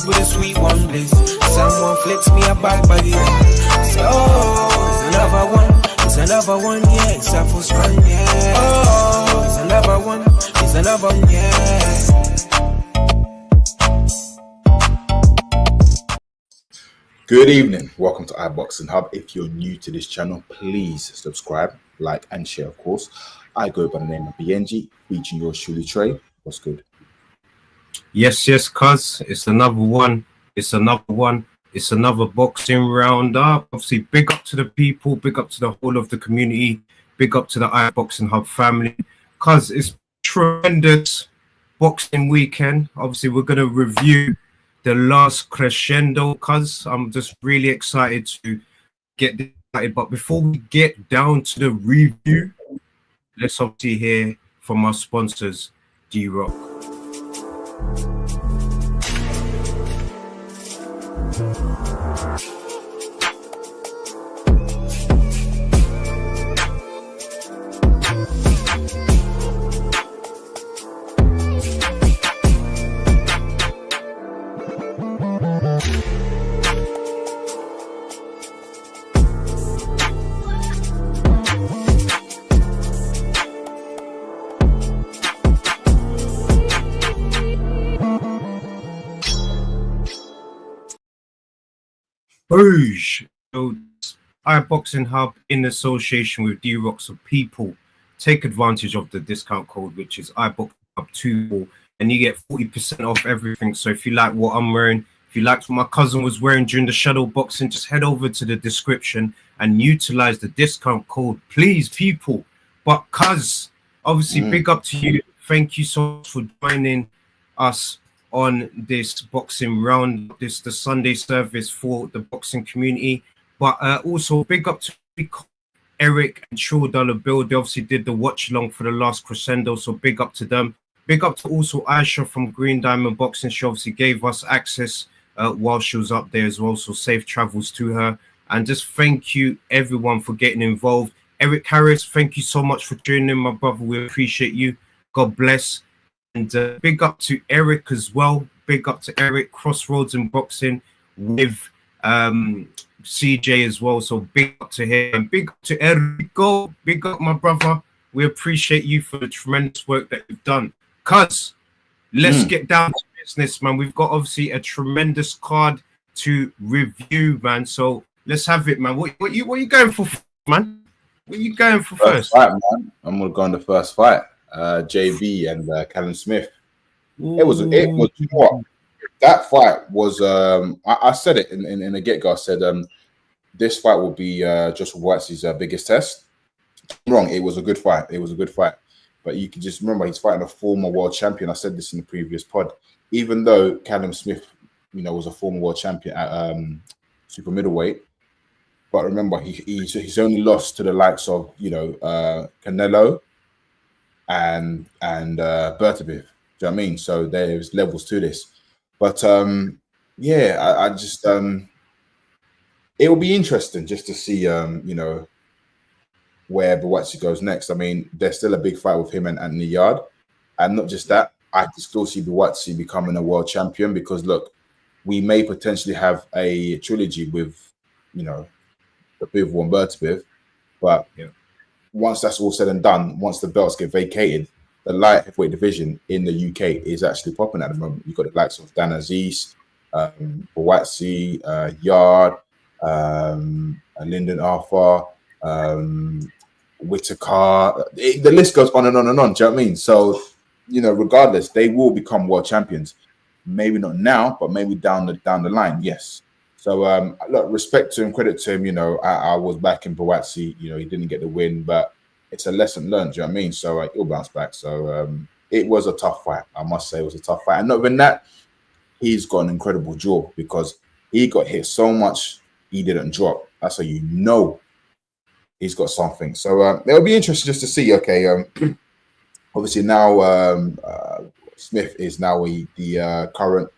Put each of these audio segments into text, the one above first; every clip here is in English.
with a sweet one bliss. Someone flicks me a bad body. Say, oh, it's another one. It's another one, yeah. It's a full strong, yeah. Oh, it's another one. It's another one, yeah. Good evening. Welcome to iBoxingHub. If you're new to this channel, please subscribe, like, and share, of course. I go by the name of Biyenge, featuring yours Truly Tre. What's good? Yes, cuz it's another one. It's another boxing roundup. Obviously, big up to the people, big up to the whole of the community, big up to the iBoxingHub family, cuz it's tremendous boxing weekend. Obviously, we're gonna review the last Crescendo, cuz I'm just really excited to get this started. But before we get down to the review, let's obviously hear from our sponsors, D-Rock. Boosh! So, iBoxingHub in association with D-Rock, so people take advantage of the discount code, which is iBoxingHub24, and you get 40% off everything. So if you like what I'm wearing, if you liked what my cousin was wearing during the shadow boxing, just head over to the description and utilize the discount code, please, people. But cuz, obviously, big up to you. Thank you so much for joining us on this boxing round, this the Sunday service for the boxing community. But also big up to Eric and Truly Bill. They obviously did the watch along for the last Crescendo, so big up to them. Big up to also Aisha from Green Diamond Boxing. She obviously gave us access while she was up there as well, so safe travels to her. And just thank you everyone for getting involved. Eric Harris, thank you so much for joining in, my brother. We appreciate you. God bless. And big up to Eric as well. Big up to Eric, Crossroads in Boxing with CJ as well. So big up to him. And big up to Erico. Big up, my brother. We appreciate you for the tremendous work that you've done. Cuz, let's get down to business, man. We've got obviously a tremendous card to review, man. So let's have it, man. What you going for, man? What are you going for first? Fight, man. I'm gonna go on the first fight. JB and Callum Smith. It was what that fight was. I said it in the get-go. I said this fight will be just Whitesey's biggest test. I'm wrong. It was a good fight. It was a good fight. But you can just remember he's fighting a former world champion. I said this in the previous pod. Even though Callum Smith, was a former world champion at super middleweight, but remember he's only lost to the likes of Canelo and Bertabiv. Do you know what I mean? So there's levels to this. But I just it will be interesting just to see where Buatsi goes next. I mean, there's still a big fight with him and Anthony Yard. And not just that, I can still see Buatsi becoming a world champion because look, we may potentially have a trilogy with the Bivol and Bertabiv, but once that's all said and done, once the belts get vacated, the light heavyweight division in the UK is actually popping at the moment. You've got the likes of Dan Aziz, Buatsi, Yard, Lyndon Arthur, Whitaker. The list goes on and on and on. Do you know what I mean? So, regardless, they will become world champions. Maybe not now, but maybe down the line, yes. So, look, respect to him, credit to him. I was back in Buatsi. He didn't get the win, but it's a lesson learned. Do you know what I mean? So he'll bounce back. So it was a tough fight. I must say, it was a tough fight. And not even that, he's got an incredible jaw because he got hit so much he didn't drop. That's how he's got something. So it'll be interesting just to see. Okay, obviously now Smith is now the current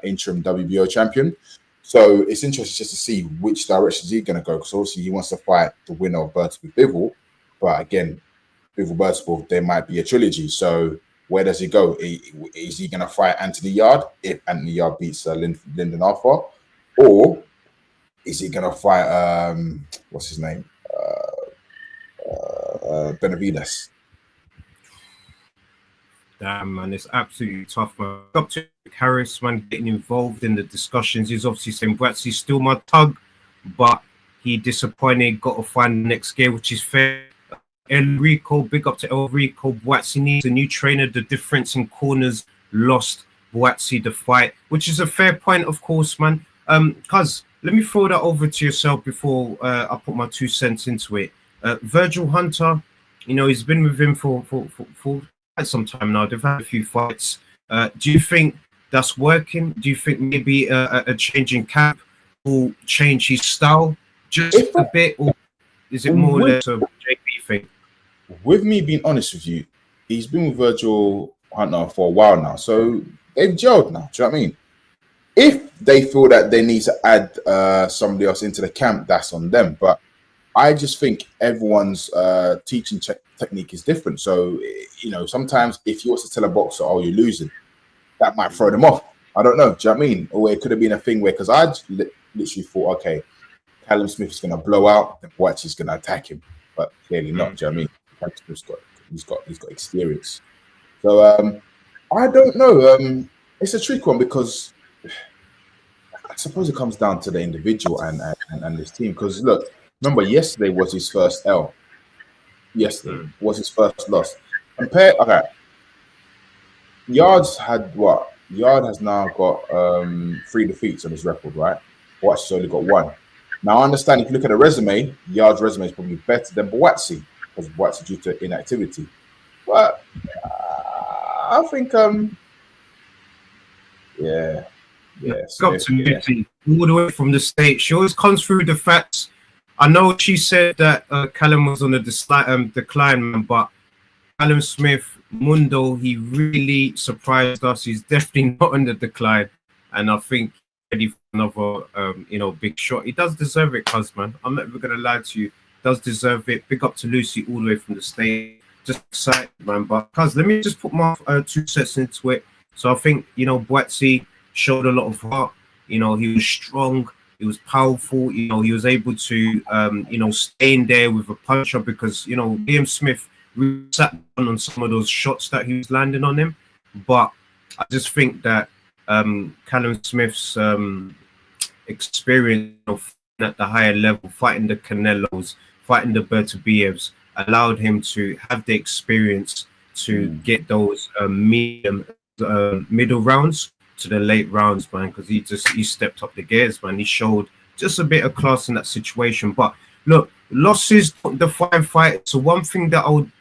interim WBO champion. So it's interesting just to see which direction he's going to go because obviously he wants to fight the winner of Bertabiv Bivol. But again, Bivol Bertabiv, there might be a trilogy. So Where does he go? Is he going to fight Anthony Yard if Anthony Yard beats Lyndon Arthur? Or is he going to fight, what's his name? Benavides? Damn, man, it's absolutely tough, man. Up to Harris, man, getting involved in the discussions. He's obviously saying Buatsi's still my tug, but he disappointed, got to find the next gear, which is fair. Enrico, big up to Enrico. Buatsi needs a new trainer. The difference in corners lost Buatsi the fight, which is a fair point, of course, man. Cuz, let me throw that over to yourself before I put my 2 cents into it. Virgil Hunter, you know, he's been with him for quite some time now. They've had a few fights. Do you think that's working? Do you think maybe a change in camp will change his style just a bit, or is it more or less a JP thing? With me being honest with you, he's been with Virgil Hunter for a while now, so they've gelled now. Do you know what I mean? If they feel that they need to add somebody else into the camp, that's on them. But I just think everyone's teaching technique is different. So, you know, sometimes if you also tell a boxer, oh, you're losing, that might throw them off. I don't know. Do you know what I mean? Or it could have been a thing where, because I literally thought, okay, Callum Smith is going to blow out, then Buatsi's going to attack him. But clearly not. Do you know what I mean? Callum Smith's got experience. So I don't know. It's a tricky one because I suppose it comes down to the individual and his team. Because look, remember, yesterday was his first L. Yesterday was his first loss. Okay. Yard's had what? Yard has now got 3 defeats on his record, right? Buatsi's only got 1. Now, I understand if you look at the resume, Yard's resume is probably better than Buatsi because Buatsi due to inactivity. But I think, Got to Lucy all the way from the States. She always comes through the facts. I know she said that Callum was on the decline, man, but Callum Smith, Mundo, he really surprised us. He's definitely not on the decline, and I think ready for another, big shot. He does deserve it, cuz, man. I'm not even gonna lie to you. Does deserve it. Big up to Lucy all the way from the States. Just excited, man. But cuz, let me just put my 2 cents into it. So I think, Buatsi showed a lot of heart. He was strong. He was powerful. He was able to, stay in there with a puncher because, Liam Smith really sat down on some of those shots that he was landing on him. But I just think that Callum Smith's experience at the higher level, fighting the Canelos, fighting the Bertabievs, allowed him to have the experience to get those middle rounds to the late rounds, man, because he stepped up the gears, man. He showed just a bit of class in that situation. But look, losses don't define fight. So one thing that I would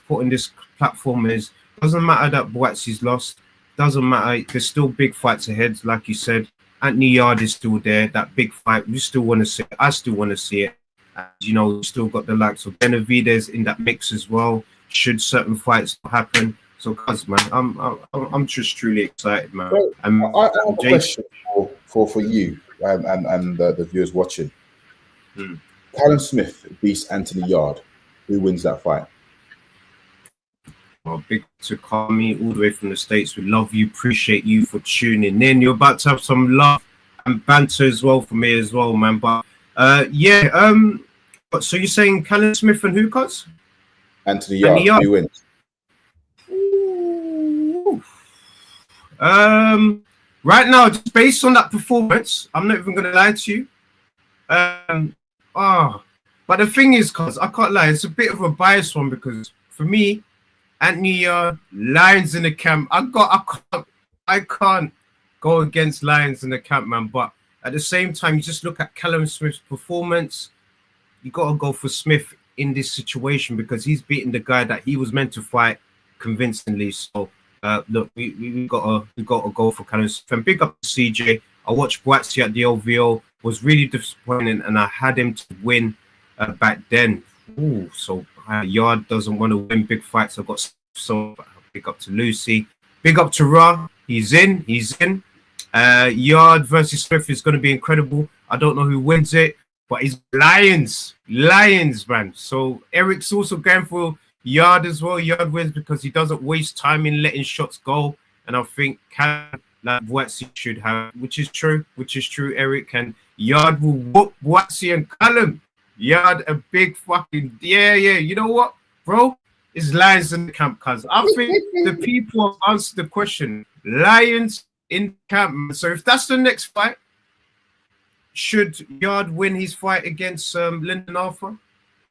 put in this platform is, doesn't matter that Buatsi's lost, doesn't matter. There's still big fights ahead, like you said. Anthony Yard is still there. That big fight, we still want to see it. I still want to see it. And, we still got the likes of Benavides in that mix as well. Should certain fights happen. So, cuz, man, I'm just truly excited, man. Well, I have a question for you and the viewers watching. Callum Smith beats Anthony Yard. Who wins that fight? Well, big to Kami all the way from the States. We love you, appreciate you for tuning in. You're about to have some love and banter as well for me as well, man. But so you're saying Callum Smith and who, cuz? Anthony Yard. Who wins? Right now, just based on that performance, I'm not even gonna lie to you. But the thing is, cuz I can't lie, it's a bit of a biased one because for me, Anthony Lions in the camp. I can't go against Lions in the camp, man. But at the same time, you just look at Callum Smith's performance. You gotta go for Smith in this situation because he's beating the guy that he was meant to fight convincingly. So look, we gotta go for Callum Smith. And big up to CJ. I watched Buatsi at the OVO. Was really disappointing, and I had him to win back then. So Yard doesn't want to win big fights. I've got so big up to Lucy. Big up to Ra. He's in. Yard versus Smith is going to be incredible. I don't know who wins it, but it's Lions, man. So Eric's also going for Yard as well. Yard wins because he doesn't waste time in letting shots go. And I think like Watsy should have, which is true, Eric. And Yard will whoop Watsy and Callum. Yard a big fucking yeah. You know what, bro? It's lions in the camp, cuz I think the people have answered the question. Lions in camp. So if that's the next fight, should Yard win his fight against Lyndon Arthur?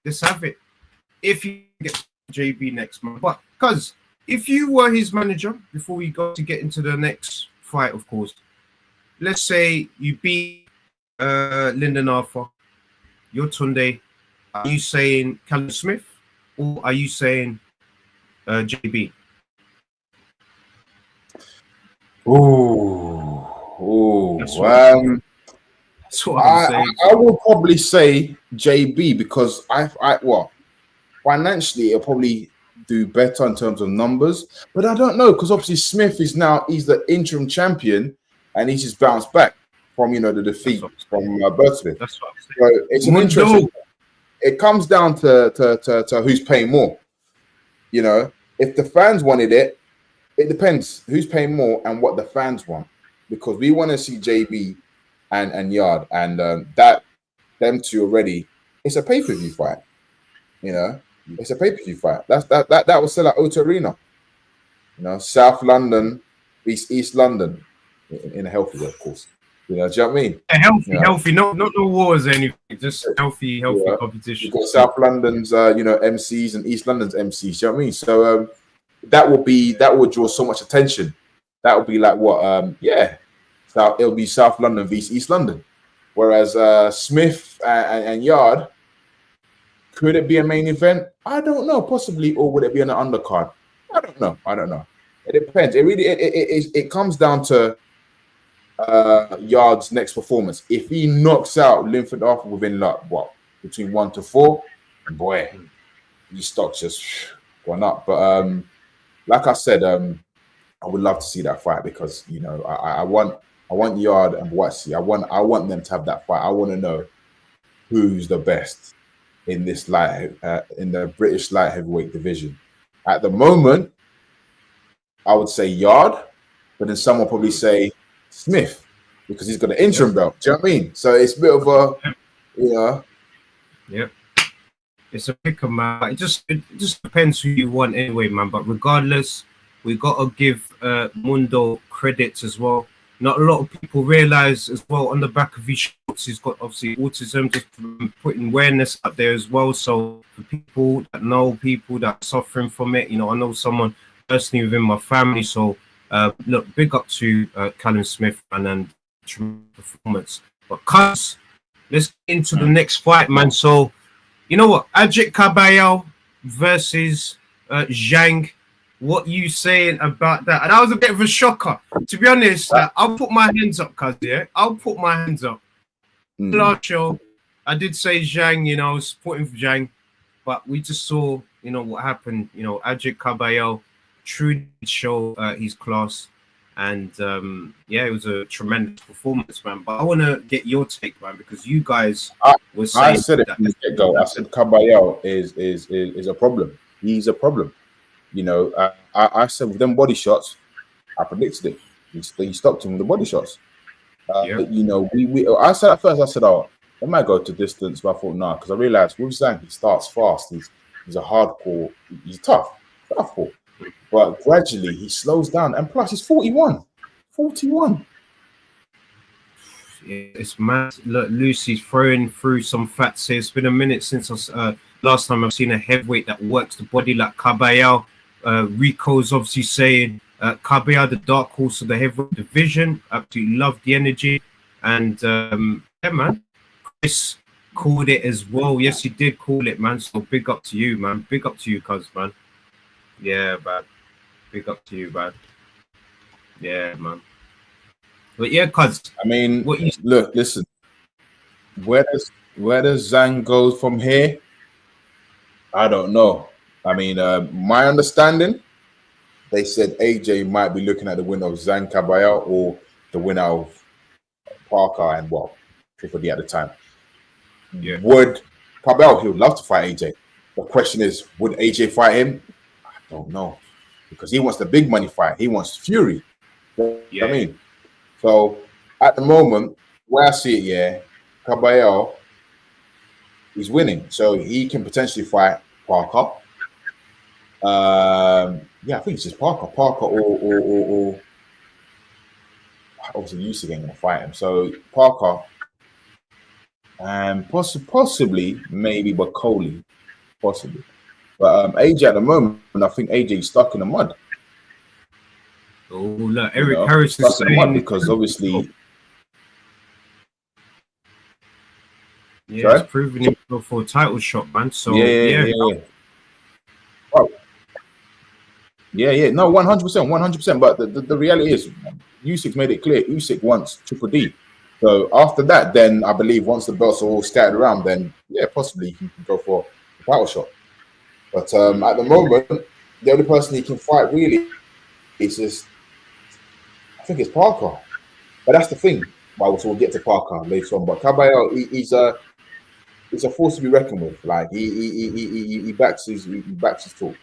Let's have it. If he gets JB next month, but cuz if you were his manager before we go to get into the next fight, of course, let's say you beat Lyndon Arthur, you're Tunde. Are you saying Callum Smith or are you saying JB? That's what I'm saying. I will probably say JB because financially it'll probably do better in terms of numbers, but I don't know because obviously Smith he's the interim champion and he's just bounced back from the defeat from Burtsmith. That's what I'm saying. So it's an interesting. It comes down to who's paying more. If the fans wanted it, it depends who's paying more and what the fans want, because we want to see JB and Yard and that them two already. It's a pay-per-view fight. It's a pay-per-view fight. That will sell at O2 Arena. South London, East London, in a healthy way, of course. Do you know what I mean? Healthy, not no wars or anything, just healthy competition. You've got South London's, MCs and East London's MCs. Do you know what I mean? So that will draw so much attention. That will be like what? So it'll be South London vs East London, whereas Smith and Yard. Could it be a main event? I don't know. Possibly, or would it be an undercard? I don't know. It depends. It really it comes down to Yard's next performance. If he knocks out Linford Arthur within between 1 to 4, boy, his stock's just gone up. But like I said, I would love to see that fight because I want Yard and Watsy. I want them to have that fight. I want to know who's the best in this in the British light heavyweight division. At the moment, I would say Yard, but then someone probably say Smith because he's got an interim belt. Do you know what I mean? So it's a bit of a, Yeah, it's a pick 'em, man. It just depends who you want anyway, man. But regardless, we gotta give Mundo credits as well. Not a lot of people realize as well on the back of his shorts, he's got obviously autism, just putting awareness up there as well. So for people that know people that are suffering from it, I know someone personally within my family. So look, big up to Callum Smith and tremendous performance. But let's get into the next fight, man. So you know what? Ajit Kabayel versus Zhang. What you saying about that? And that was a bit of a shocker. To be honest, I'll put my hands up, cuz I'll put my hands up. Last show, I did say Zhang, I was supporting for Zhang, but we just saw, what happened. Ajit Kabayel truly show his class, and it was a tremendous performance, man. But I want to get your take, man, because you guys were saying I said it from the get-go. I said Kabayel is a problem. He's a problem. I said with them body shots, I predicted it. He stopped him with the body shots. I said at first, I said, they might go to distance, but I thought, no, because I realized with Zhang, he starts fast. He's a hardcore, he's tough, but gradually he slows down, and plus he's 41. Yeah, it's mad. Look, Lucy's throwing through some facts here. It's been a minute since last time I've seen a heavyweight that works the body like Kabayel. Rico's obviously saying Kabayel, the dark horse of the heavyweight division. Absolutely love the energy. And man, Chris called it as well. Yes, he did call it, man. So big up to you, man. Big up to you, cuz, man. Yeah, man. Big up to you, man. Yeah, man. But yeah, cuz. I mean, listen. Where does Zhang go from here? I don't know. I mean, my understanding, they said AJ might be looking at the winner of Zhang Kabayel or the winner of Parker and Triple D at the time. Yeah. Would Kabayel, he would love to fight AJ. The question is, would AJ fight him? I don't know, because he wants the big money fight. He wants Fury. You know what I mean? So at the moment, where I see it, yeah, Caballero, he's winning, so he can potentially fight Parker. Yeah, I think it's just Parker or obviously Usyk ain't gonna fight him. So Parker and possibly maybe Bacoli, possibly. But AJ at the moment, I think AJ's stuck in the mud. Oh look, Eric Harris is stuck in the mud because obviously. Yeah, it's proving himself for a title shot, man. So yeah. Oh. Yeah. No, 100%. But the reality is, Usyk's made it clear. Usyk wants Triple D. So after that, then I believe once the belts are all scattered around, then yeah, possibly he can go for a title shot. But at the moment, the only person he can fight really is just, I think it's Parker. But that's the thing. Well, we'll get to Parker later on. But Caballero, he's a force to be reckoned with. Like he backs his talk.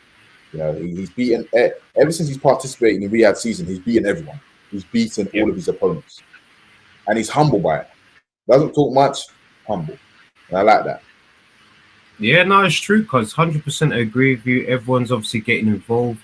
You know, he's beaten ever since he's participated in the Riyadh season. He's beaten everyone. He's beaten all of his opponents, and he's humble by it. Doesn't talk much, humble, and I like that. Yeah, no, it's true. Because 100% agree with you. Everyone's obviously getting involved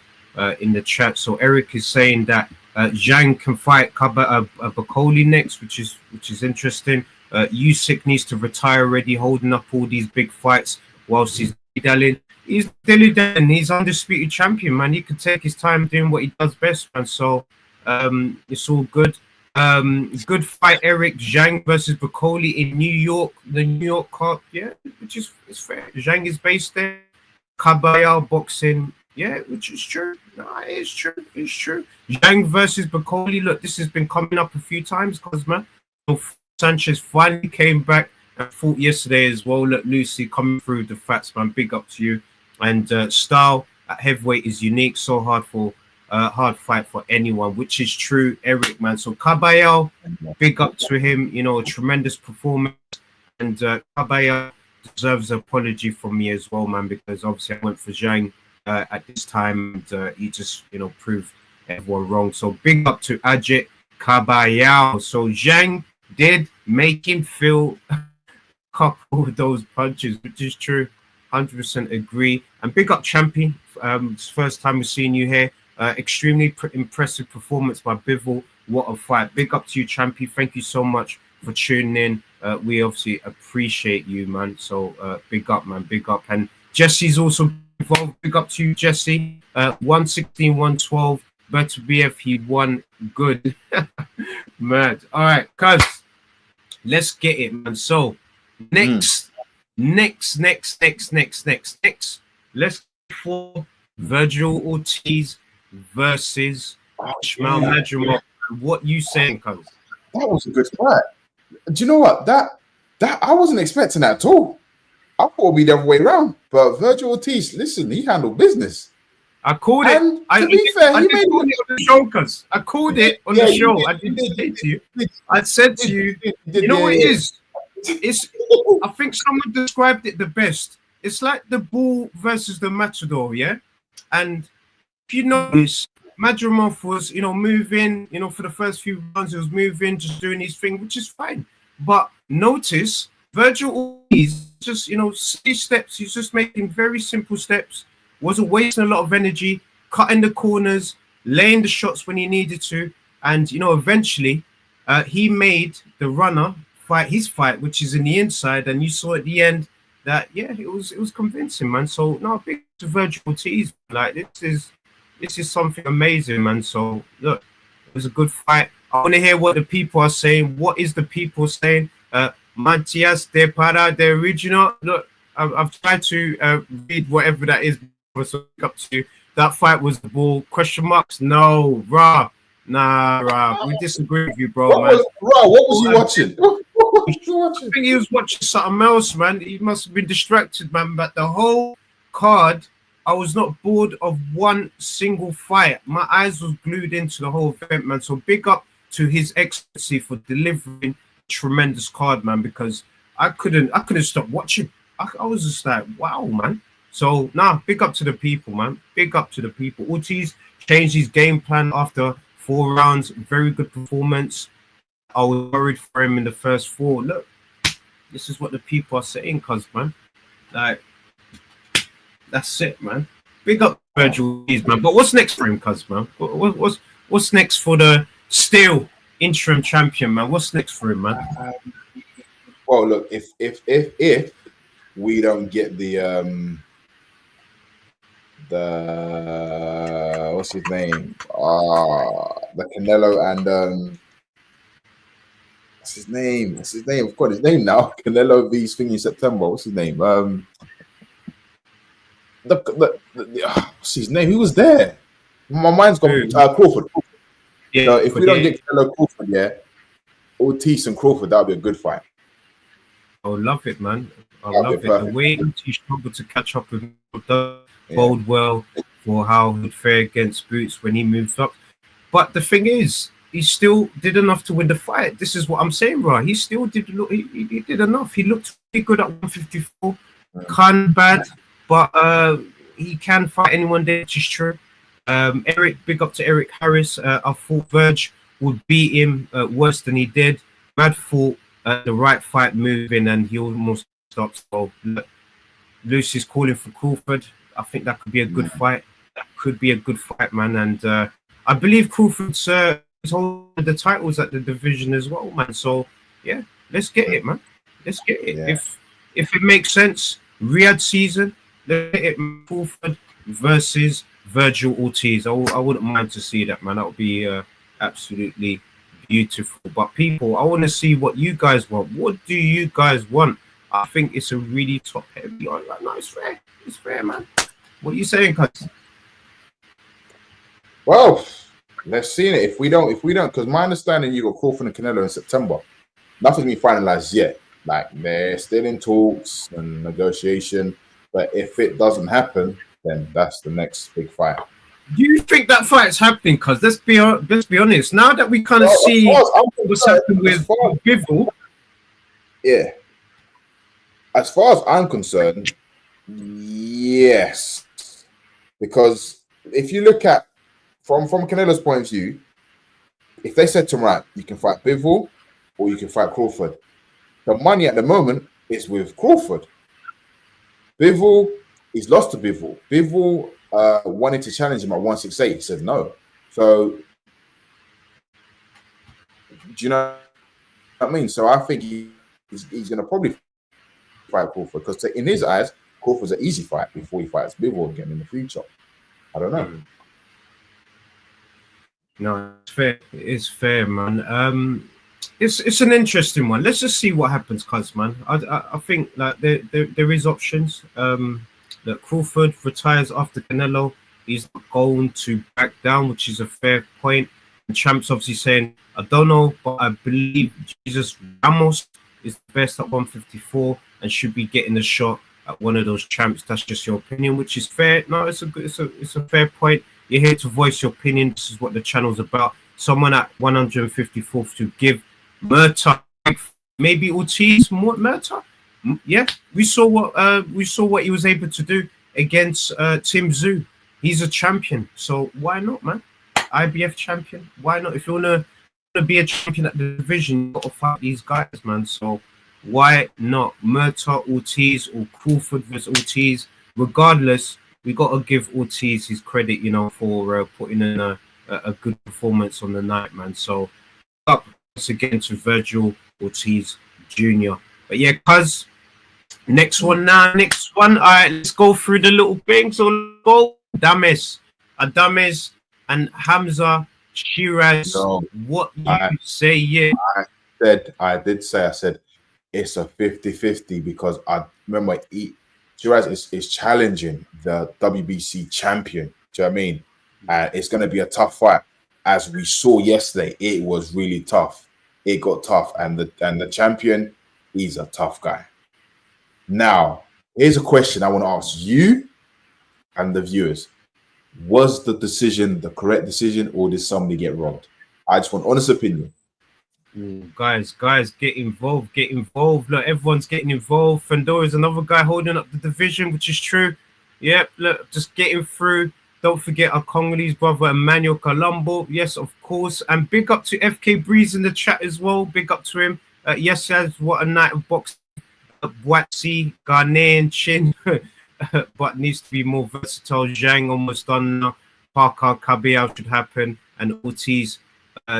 in the chat. So Eric is saying that Zhang can fight Bacoli next, which is interesting. Usyk needs to retire already, holding up all these big fights whilst he's dilly-dallying. He's dilly-dallying. He's undisputed champion, man. He can take his time doing what he does best, man. So it's all good. Good fight, Eric. Zhang versus Bacoli in New York. The New York card, yeah, which is fair. Zhang is based there. Caballero boxing, yeah, which is true. No, it's true. It's true. Zhang versus Bacoli. Look, this has been coming up a few times, Cosma. So Sanchez finally came back and fought yesterday as well. Look, Lucy coming through the facts, man. Big up to you. And style at heavyweight is unique. So hard fight for anyone, which is true, Eric, man. So Caballero, big up to him. You know, a tremendous performance. And Caballero deserves an apology from me as well, man, because obviously I went for Zhang at this time. And he just, you know, proved everyone wrong. So big up to Ajit Caballero. So Zhang did make him feel a couple of those punches, which is true. 100% agree. And big up Champion. It's the first time we've seen you here. Extremely impressive performance by Bivol. What a fight. Big up to you, Champion. Thank you so much for tuning in. We obviously appreciate you, man. So big up, man. Big up. And Jesse's also involved. Big up to you, Jesse. 116, 112. Better BF, he won good. Mad. All right, cuz let's get it, man. So next. Let's for Virgil Ortiz versus Ishmael Madrimov. What you saying, cuz? That was a good fight. Do you know what? That I wasn't expecting that at all. I thought it'd be the other way around. But Virgil Ortiz, listen, he handled business. I called it. To be fair, he made it on the show, cuz I called it on the show. I didn't say to you. I said to you, you know what it is? It's. I think someone described it the best. It's like the bull versus the matador, yeah. And if you notice, Madrimov was, you know, moving. You know, for the first few rounds, he was moving, just doing his thing, which is fine. But notice, Virgil Ortiz just, you know, these steps. He's just making very simple steps. Wasn't wasting a lot of energy, cutting the corners, laying the shots when he needed to, and you know, eventually, he made the runner fight his fight, which is in the inside, and you saw at the end that it was convincing, man. So no, big to Virgil Ortiz. Like this is something amazing, man. So look, it was a good fight. I want to hear what the people are saying. What is the people saying? Matias de Para, the original. Look, I've tried to read whatever that is. So up to you. That fight was the ball. Question marks? No, Rob. Nah, Rob. We disagree with you, bro, man. What was he watching? I think he was watching something else, man. He must have been distracted, man. But the whole card, I was not bored of one single fight. My eyes was glued into the whole event, man. So big up to His Excellency for delivering a tremendous card, man. Because I couldn't stop watching. I was just like, wow, man. So big up to the people, man. Big up to the people. Ortiz changed his game plan after 4 rounds. Very good performance. I was worried for him in the first 4. Look, this is what the people are saying, cuz, man. Like, that's it, man. Big up Virgil Ortiz, man. But what's next for him, cuz, man? What's next for the still interim champion, man? What's next for him, man? Well, look, if we don't get the what's his name? The Canelo and what's his name? I've got his name now. Canelo v's thing in September. What's his name? What's his name? Who was there? My mind's gone. Crawford. Yeah. So if we don't get Canelo Crawford, Ortiz and Crawford, that'll be a good fight. I love it, man. I love it. The way he struggled to catch up with him bode well for how he'd fare against Boots when he moved up. But the thing is, he still did enough to win the fight. This is what I'm saying, bro. He still did. He did enough. He looked pretty good at 154. Kind of bad, but he can fight anyone there, which is true. Eric, big up to Eric Harris. I thought Verge would beat him worse than he did. Brad thought the right fight moving, and he almost stopped. So Lucy's calling for Crawford. I think that could be a good fight. That could be a good fight, man. And I believe Crawford's holding the titles at the division as well, man. So yeah, let's get it, man. Let's get it. Yeah. If it makes sense, Riyadh season, let's get it. Crawford versus Virgil Ortiz. I wouldn't mind to see that, man. That would be absolutely beautiful. But people, I want to see what you guys want. What do you guys want? I think it's a really top heavy. No, it's fair. It's fair, man. What are you saying, cuz? Well, let's see it. If we don't, because my understanding, you got Crawford and Canelo in September. Nothing's been finalized yet. Like, they're still in talks and negotiation. But if it doesn't happen, then that's the next big fight. Do you think that fight's happening? Because let's be honest. Now that we kind of see what's happening with Bivol. Yeah. As far as I'm concerned, yes. Because if you look at from Canelo's point of view, if they said to him, right, you can fight Bivol or you can fight Crawford, the money at the moment is with Crawford. Bivol, he's lost to Bivol. Bivol wanted to challenge him at 168. He said no. So, do you know what I mean? So I think he's going to probably fight Crawford, because in his eyes, Crawford's an easy fight before he fights Bivol again in the future. I don't know. No, it's fair. It's fair, man. It's an interesting one. Let's just see what happens, cuz, man. I think that there is options. That Crawford retires after Canelo. He's not going to back down, which is a fair point. And Champ's obviously saying, I don't know, but I believe Jesus Ramos is the best at 154 and should be getting a shot at one of those champs. That's just your opinion, which is fair. No, it's a fair point. You're here to voice your opinion. This is what the channel's about. Someone at 154th to give Murta, maybe Ortiz, more Murta. Yeah, we saw what he was able to do against Tim Tszyu. He's a champion, so why not, man? IBF champion, why not? If you wanna be a champion at the division, you gotta fight these guys, man. So why not? Murta, Ortiz, or Crawford versus Ortiz. Regardless, we gotta give Ortiz his credit, you know, for putting in a good performance on the night, man. So up once again to Virgil Ortiz Jr. But yeah, cuz. Next one. All right, let's go through the little things. So go Adames and Hamza Shiraz. No, what you say? Yeah, I said it's a 50-50 because I remember Shiraz is challenging the WBC champion. Do you know what I mean? And it's going to be a tough fight. As we saw yesterday, it was really tough. It got tough, and the champion, he's a tough guy. Now, here's a question I want to ask you and the viewers. Was the decision the correct decision, or did somebody get robbed? I just want honest opinion. Ooh, guys, get involved. Look, everyone's getting involved. Fandor is another guy holding up the division, which is true. Yep, look, just getting through. Don't forget our Congolese brother Emmanuel Colombo. Yes, of course. And big up to FK Breeze in the chat as well. Big up to him. Yes, as what a night of boxing. Boatsy, Ghanaian Chin, but needs to be more versatile. Zhang almost done now. Parker Kabeal should happen. And Ortiz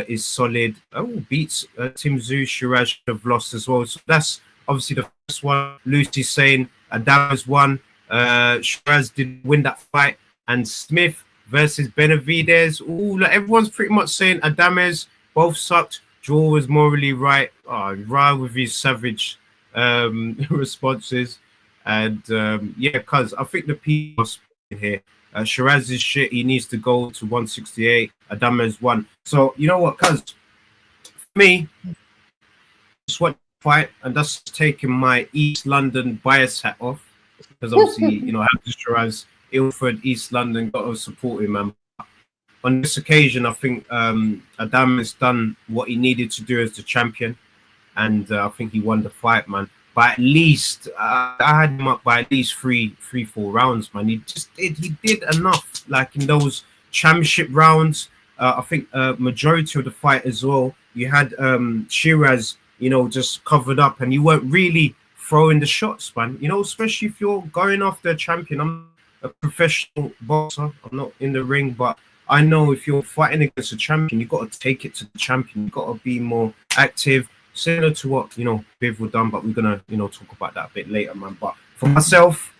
is solid. Oh, beats Tim Zhu. Shiraz should have lost as well. So that's obviously the first one. Lucy saying Adama's won. Shiraz did win that fight. And Smith versus Benavidez. Ooh, like everyone's pretty much saying Adames both sucked. Draw was morally right. Oh, Ra with his savage responses. And yeah, cuz I think the people here. Shiraz is shit. He needs to go to 168. Adames won. So you know what, cuz for me, just want to fight, and that's taking my East London bias hat off. Because obviously, you know, Hamza Shiraz, Ilford, East London, got to support him, man. On this occasion, I think Adam has done what he needed to do as the champion, and I think he won the fight, man. But at least I had him up by at least three, 4 rounds, man. He did enough, like in those championship rounds. I think majority of the fight as well. You had Shiraz, you know, just covered up, and you weren't really throwing the shots, man. You know, especially if you're going after a champion. I'm a professional boxer. I'm not in the ring, but I know if you're fighting against a champion, you've got to take it to the champion. You've got to be more active, similar to what, you know, Bivol done, but we're going to, you know, talk about that a bit later, man. But for myself,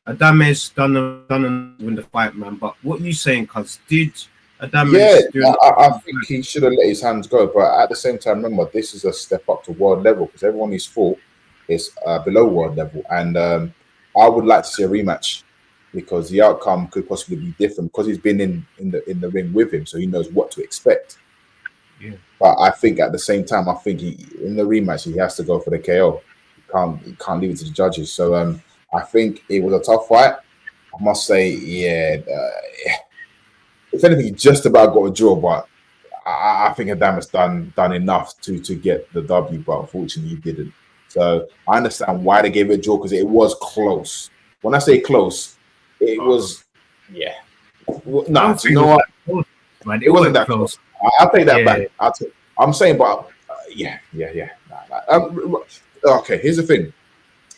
Adames done win the fight, man. But what are you saying, cuz? Did Adames I think he should have let his hands go. But at the same time, remember, this is a step up to world level because everyone he's fought is below world level. And I would like to see a rematch, because the outcome could possibly be different because he's been in the ring with him, so he knows what to expect. Yeah. But I think at the same time, I think in the rematch he has to go for the KO. He can't leave it to the judges. So I think it was a tough fight. I must say, yeah. If anything, he just about got a draw, but I think Adames done enough to get the W, but unfortunately he didn't. So I understand why they gave it a draw, because it was close. When I say close, it was, yeah. No, you know what? Man, it wasn't that close. I'll take that back. I'm saying, but yeah. Okay, here's the thing.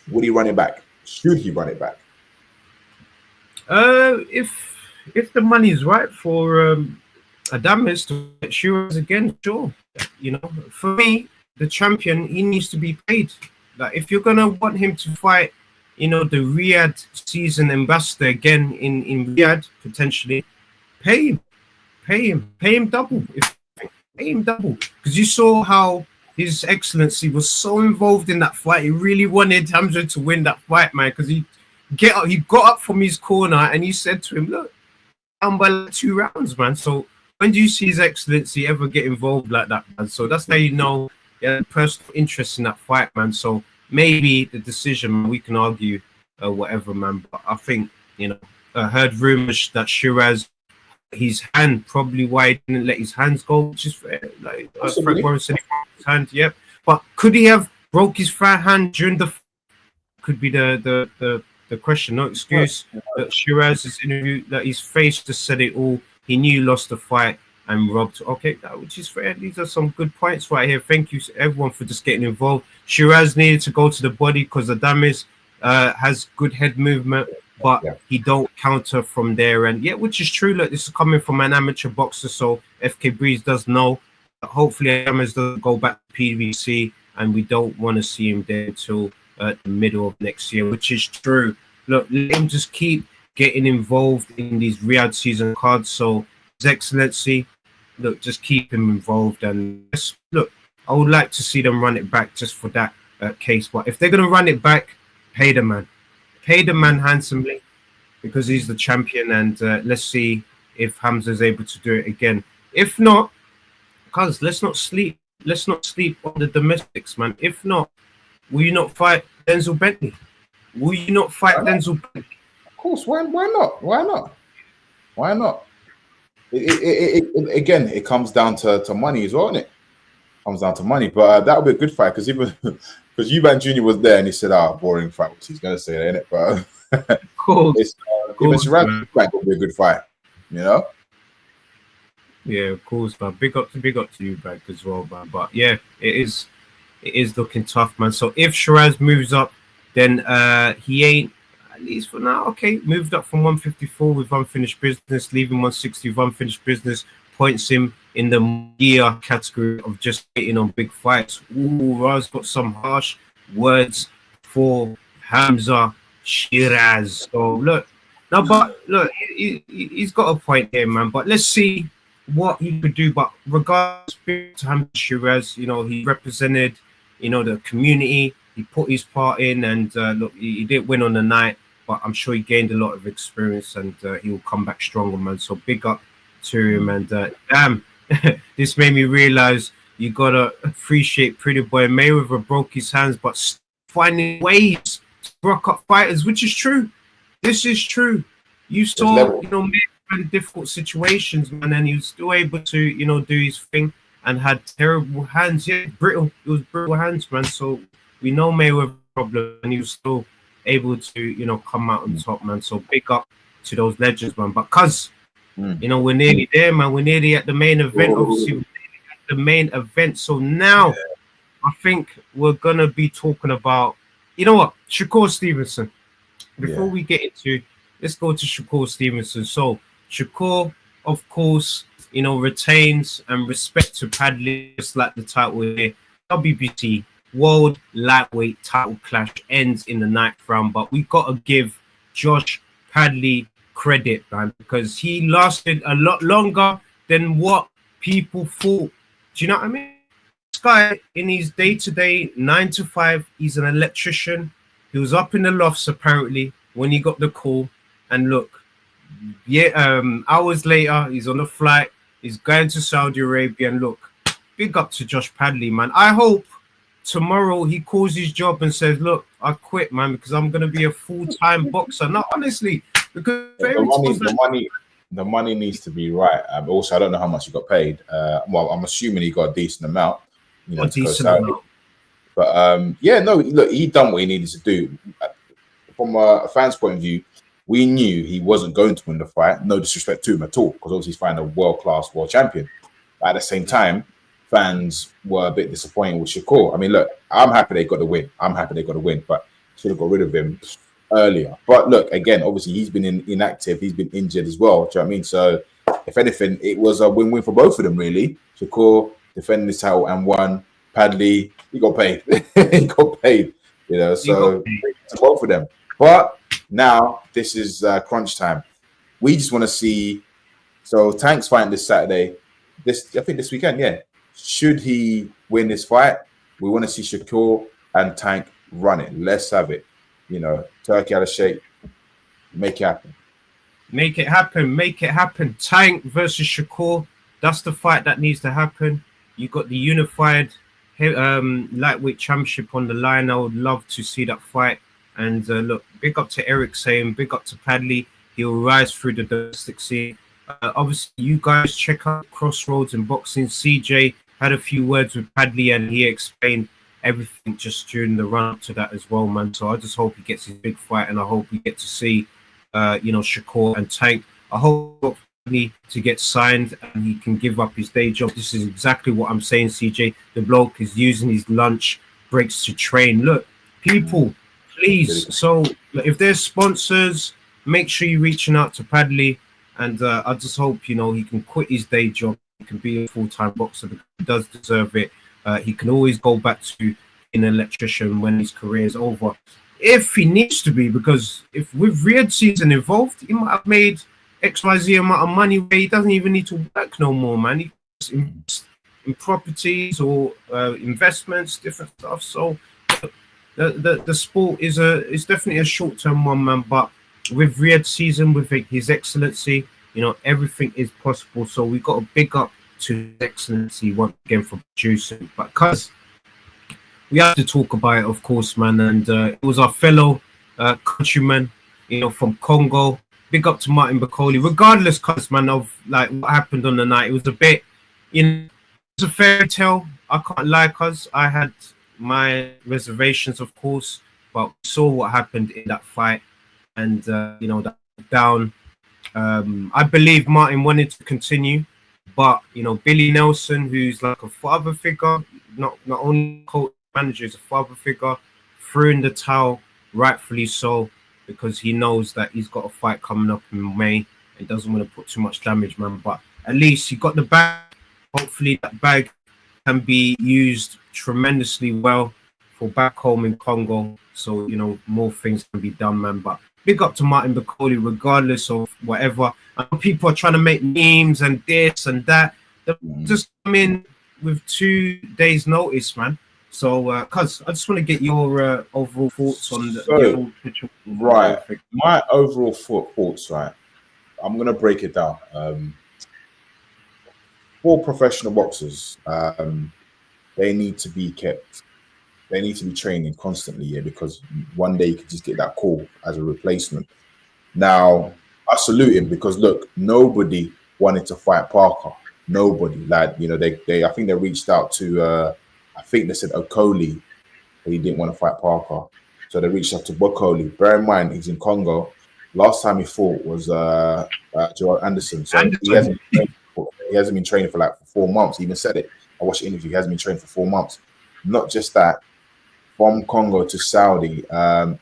Would he run it back? Should he run it back? If the money is right for Adames to get Shiraz again, sure. You know, for me, the champion, he needs to be paid. Like, if you're gonna want him to fight, you know, the Riyadh season ambassador again in Riyadh, potentially, pay him double. Pay him double, because you saw how His Excellency was so involved in that fight. He really wanted Hamza to win that fight, man, because he got up from his corner and he said to him, "Look, I'm by like 2 rounds, man." So when do you see His Excellency ever get involved like that, man? So that's how you know he had personal interest in that fight, man. So maybe the decision, we can argue whatever, man. But I think, you know, I heard rumors that Shiraz, his hand, probably why he didn't let his hands go, which is fair. Like Frank Warren said, he broke his hand, yep. But could he have broke his right hand during the? Could be the question. No excuse. Shiraz's interview, that his face just said it all. He knew he lost the fight and robbed. Okay, which is fair. These are some good points right here. Thank you everyone for just getting involved. Shiraz needed to go to the body because Adames has good head movement, but he don't counter from there. And yeah, which is true. Look, this is coming from an amateur boxer, so FK Breeze does know. Hopefully Adames doesn't go back to PBC, and we don't want to see him there until the middle of next year, which is true. Look, let him just keep getting involved in these Riyadh season cards. So His Excellency, look, just keep him involved. And just, look, I would like to see them run it back just for that case. But if they're going to run it back, pay the man. Pay the man handsomely, because he's the champion. And let's see if Hamza's able to do it again. If not, cuz let's not sleep. Let's not sleep on the domestics, man. If not, will you not fight Denzel Bentley? Will you not fight Denzel Bentley? Of course. Why not? Why not? Again, it comes down to money as well, isn't it? Comes down to money. But that would be a good fight, because even because Eubank Jr. was there and he said, boring fight. He's going to say that, innit? But Cool. Even Shiraz fight will be a good fight, you know? Yeah, of course, man. Big up to Eubank as well, man. But yeah, it is looking tough, man. So if Shiraz moves up, then he ain't, at least for now, okay, moved up from 154 with unfinished business, leaving 160 with unfinished business, points him in the year category of just waiting on big fights. Ooh, Raz got some harsh words for Hamza Shiraz. So look, no, but look, he's got a point here, man. But let's see what he could do. But regardless to Hamza Shiraz, you know, he represented, you know, the community. He put his part in, and look, he didn't win on the night, but I'm sure he gained a lot of experience, and he will come back stronger, man. So big up to him, and damn, this made me realize you gotta appreciate Pretty Boy Mayweather broke his hands, but finding ways to rock up fighters, which is true. This is true. You saw, you know, Mayweather in difficult situations, man, and he was still able to, you know, do his thing and had terrible hands. Yeah, brittle. It was brittle hands, man. So we know Mayweather problem, and he was still able to, you know, come out on top, man. So big up to those legends, man. But cuz, you know, we're nearly there, man. We're nearly at the main event. Obviously, we're nearly at the main event. So now, I think we're gonna be talking about, you know what, Shakur Stevenson. Before we get into, let's go to Shakur Stevenson. So Shakur, of course, you know, retains and respect to Padley, just like the title here. WBC World Lightweight title clash ends in the 9th round, but we gotta give Josh Padley credit, man, because he lasted a lot longer than what people thought. Do you know what I mean? This guy, in his day-to-day 9 to 5, he's an electrician. He was up in the lofts apparently when he got the call, and look, hours later he's on a flight, he's going to Saudi Arabia, and look, big up to Josh Padley, man. I hope tomorrow he calls his job and says, look, I quit, man, because I'm going to be a full-time boxer. No, honestly, because the money needs to be right. Also, I don't know how much he got paid. Well, I'm assuming he got a decent amount, you know, to go Saudi. But yeah, no, look, he done what he needed to do. From a fan's point of view, we knew he wasn't going to win the fight. No disrespect to him at all, because obviously he's fighting a world-class world champion. But at the same time, fans were a bit disappointed with Shakur. I mean, look, I'm happy they got the win. But should have got rid of him earlier. But look, again, obviously he's been inactive. He's been injured as well. Do you know what I mean? So if anything, it was a win-win for both of them, really. Shakur defending his title and won. Padley, he got paid. He got paid, you know, so to both of them. But now this is crunch time. We just want to see. So Tank's fighting this Saturday. I think this weekend, yeah. Should he win this fight, we want to see Shakur and Tank run it. Let's have it. You know, Turkey out of shape. Make it happen. Make it happen. Make it happen. Tank versus Shakur. That's the fight that needs to happen. You got the unified lightweight championship on the line. I would love to see that fight. And look, big up to Eric saying, big up to Padley. He'll rise through the domestic scene. Obviously, you guys check out Crossroads and Boxing. CJ had a few words with Padley, and he explained everything just during the run up to that as well, man. So I just hope he gets his big fight, and I hope we get to see, you know, Shakur and Tank. I hope to get signed and he can give up his day job. This is exactly what I'm saying, CJ. The bloke is using his lunch breaks to train. Look, people, please. So if there's sponsors, make sure you're reaching out to Padley. And I just hope, you know, he can quit his day job. He can be a full-time boxer because he does deserve it. He can always go back to an electrician when his career is over, if he needs to be, because if with Riyadh season involved, he might have made XYZ amount of money where he doesn't even need to work no more, man. He just invests in properties or investments, different stuff. So the sport is definitely a short-term one, man. But with Riyadh season, with his excellency, you know, everything is possible. So we got a big up to his excellency once again for producing. But cuz we have to talk about it, of course, man. And it was our fellow countryman, you know, from Congo. Big up to Martin Bacoli. Regardless, cuz, man, of like what happened on the night, it was a bit, you know, it was a fairy tale. I can't lie, cuz I had my reservations, of course, but we saw what happened in that fight, and you know, that down. I believe Martin wanted to continue, but you know, Billy Nelson, who's like a father figure, not only coach manager, is a father figure, threw in the towel, rightfully so, because he knows that he's got a fight coming up in May and doesn't want to put too much damage, man. But at least he got the bag. Hopefully that bag can be used tremendously well for back home in Congo. So, you know, more things can be done, man. But big up to Martin Bakoli, regardless of whatever. I know people are trying to make memes and this and that. They just come in with 2 days' notice, man. So, cuz I just want to get your overall thoughts on the whole picture. Right. My overall thoughts, right? I'm going to break it down. For professional boxers, they need to be kept. They need to be training constantly, yeah, because one day you could just get that call as a replacement. Now, I salute him because look, nobody wanted to fight Parker. Nobody, like, you know, they I think they reached out to I think they said Okoli, but he didn't want to fight Parker. So they reached out to Bokoli. Bear in mind, he's in Congo. Last time he fought was Joel Anderson. So he hasn't been training for like 4 months. He even said it. I watched the interview. He hasn't been training for 4 months. Not just that, from Congo to Saudi,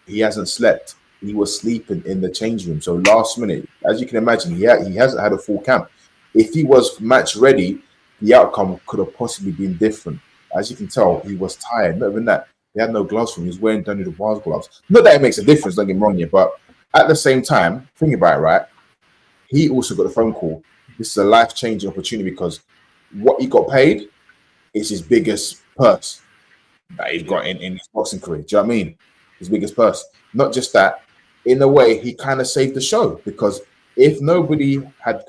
he hasn't slept. He was sleeping in the change room. So last minute, as you can imagine, he hasn't had a full camp. If he was match ready, the outcome could have possibly been different. As you can tell, he was tired. Not even that, he had no gloves for him. He was wearing Daniel Dubois gloves. Not that it makes a difference, don't get me wrong here, but at the same time, think about it, right? He also got a phone call. This is a life-changing opportunity because what he got paid is his biggest purse that he's got in his boxing career. Do you know what I mean? His biggest purse. Not just that, in a way, he kind of saved the show because if nobody had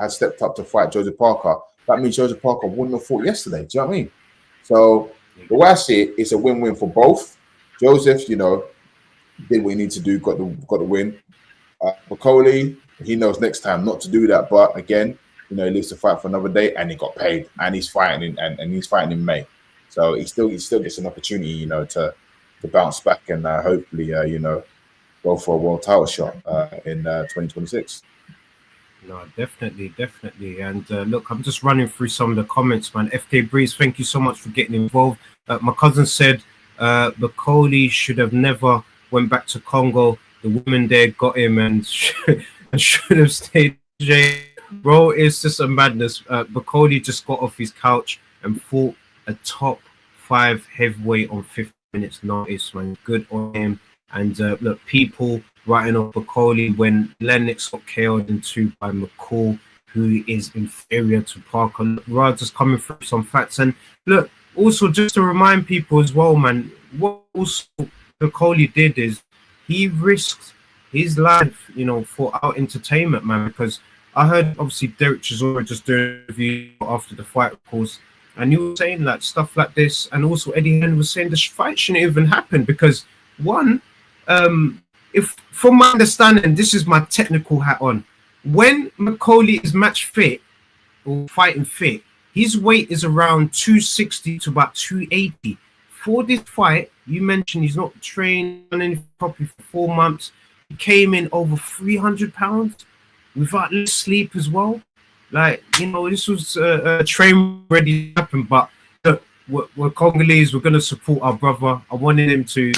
stepped up to fight Joseph Parker, that means Joseph Parker wouldn't have fought yesterday. Do you know what I mean? So the way I see it, it's a win-win for both. Joseph, you know, did what he needed to do, got the win. Bakoli, he knows next time not to do that, but again, you know, he lives to fight for another day, and he got paid, and he's fighting and he's fighting in May, so he still gets an opportunity, you know, to bounce back and hopefully, you know, go for a world title shot in 2026. No, definitely. And look, I'm just running through some of the comments, man. FK Breeze, thank you so much for getting involved. My cousin said Bakoli should have never went back to Congo. The women there got him and should have stayed. Bro, it's just a madness. Bakoli just got off his couch and fought a top 5 heavyweight on 50 minutes notice, man. Good on him. And look, people writing off Bakoli when Lennox got KO'd in 2 by McCall, who is inferior to Parker. Look, just coming through some facts. And look, also just to remind people as well, man, what also Bakoli did is he risked his life, you know, for our entertainment, man, because I heard obviously Derek Chisora just doing a review after the fight, of course, and he was saying like stuff like this, and also Eddie Hearn was saying the fight shouldn't even happen because one, if from my understanding, this is my technical hat on, when McCauley is match fit or fighting fit, his weight is around 260 to about 280. For this fight, you mentioned he's not trained on anything properly for 4 months. He came in over 300 pounds without sleep as well. Like, you know, this was a train ready to happen. But look, we're Congolese. We're going to support our brother. I wanted him to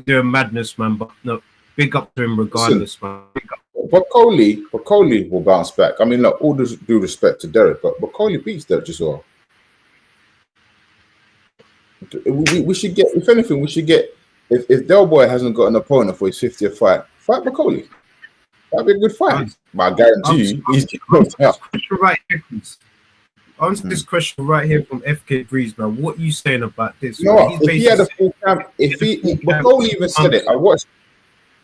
do a madness, man. But no, big up to him regardless, man. Big up. Bakoli will bounce back. I mean, look, all due respect to Derek, but Bakoli beats Derek Chisora. We should get, if anything, we should get, if Del Boy hasn't got an opponent for his 50th fight Bakoli. That'd be a good fight. But I guarantee you, he's getting out. Right here, answer this question right here from FK Breeze, man. What are you saying about this? You know what? If he had a full camp, Bakoli even said it. I